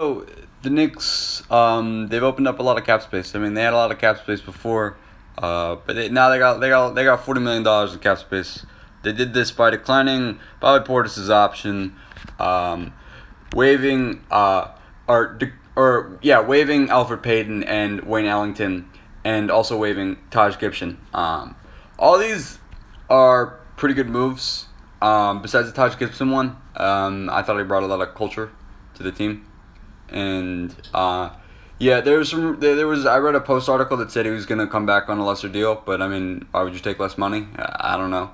So the Knicks, they've opened up a lot of cap space. I mean, they had a lot of cap space before, now they got $40 million in cap space. They did this by declining Bobby Portis's option, waiving waiving Alfred Payton and Wayne Ellington, and also waiving Taj Gibson. All these are pretty good moves. Besides the Taj Gibson one, I thought he brought a lot of culture to the team. And there was I read a Post article that said he was gonna come back on a lesser deal, but I mean, why would you take less money? I don't know.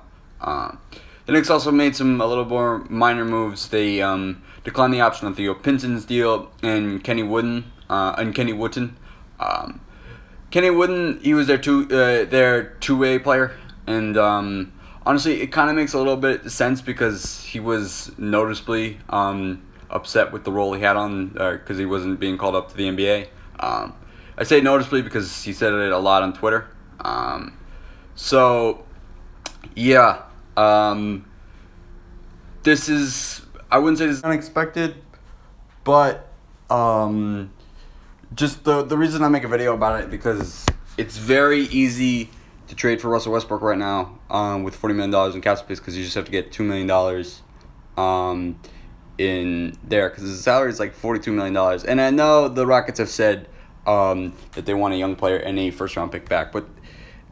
The Knicks also made a little more minor moves. They declined the option on Theo Pinson's deal and Kenny Wooden. Kenny Wooden, he was their two-way player, and honestly, it kind of makes a little bit of sense because he was noticeably upset with the role he had on, because he wasn't being called up to the NBA. I say noticeably because he said it a lot on Twitter. This is, I wouldn't say this is unexpected, but just the reason I make a video about it because it's very easy to trade for Russell Westbrook right now with $40 million in cap space, because you just have to get $2 million in there because his salary is like $42 million. And I know the Rockets have said that they want a young player and a first-round pick back, but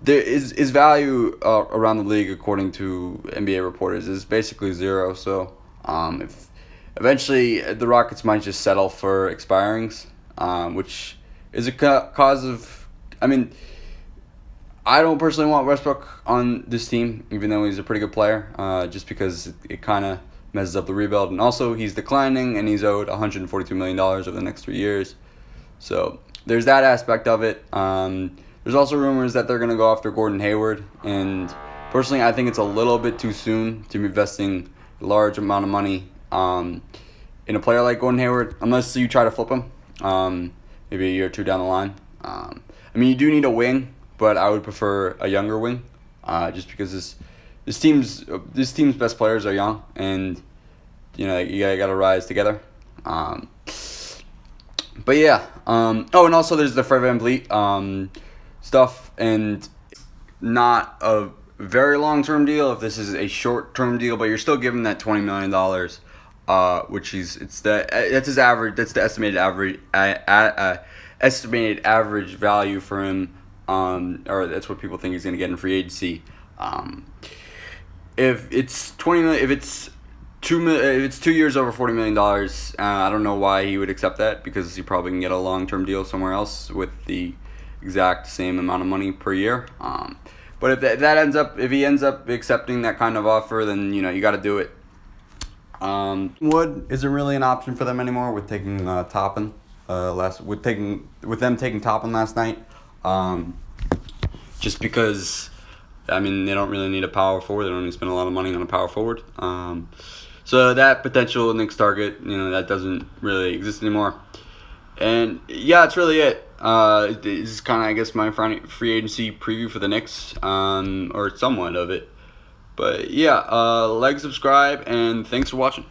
there is value around the league, according to NBA reporters, is basically zero. So if eventually the Rockets might just settle for expirings, which is a cause of, I mean, I don't personally want Westbrook on this team, even though he's a pretty good player, just because it kind of messes up the rebuild. And also, he's declining, and he's owed $142 million over the next 3 years. So there's that aspect of it. There's also rumors that they're going to go after Gordon Hayward. And personally, I think it's a little bit too soon to be investing a large amount of money in a player like Gordon Hayward, unless you try to flip him maybe a year or two down the line. I mean, you do need a wing, but I would prefer a younger wing, just because this team's best players are young, and you gotta rise together. And also there's the Fred VanVleet stuff, and not a very long-term deal. If this is a short-term deal, but you're still giving that $20 million, that's his average. That's the estimated average value for him. Or that's what people think he's going to get in free agency. If it's if it's 2 years over $40 million, I don't know why he would accept that, because he probably can get a long-term deal somewhere else with the exact same amount of money per year. But if he ends up accepting that kind of offer, then you got to do it. Wood isn't really an option for them anymore with taking Toppin with them taking Toppin last night. Just because, I mean, they don't really need a power forward. They don't need to spend a lot of money on a power forward. So that potential Knicks target, that doesn't really exist anymore. And yeah, that's really it. This is kind of, I guess, my free agency preview for the Knicks, or somewhat of it. But yeah, like, subscribe, and thanks for watching.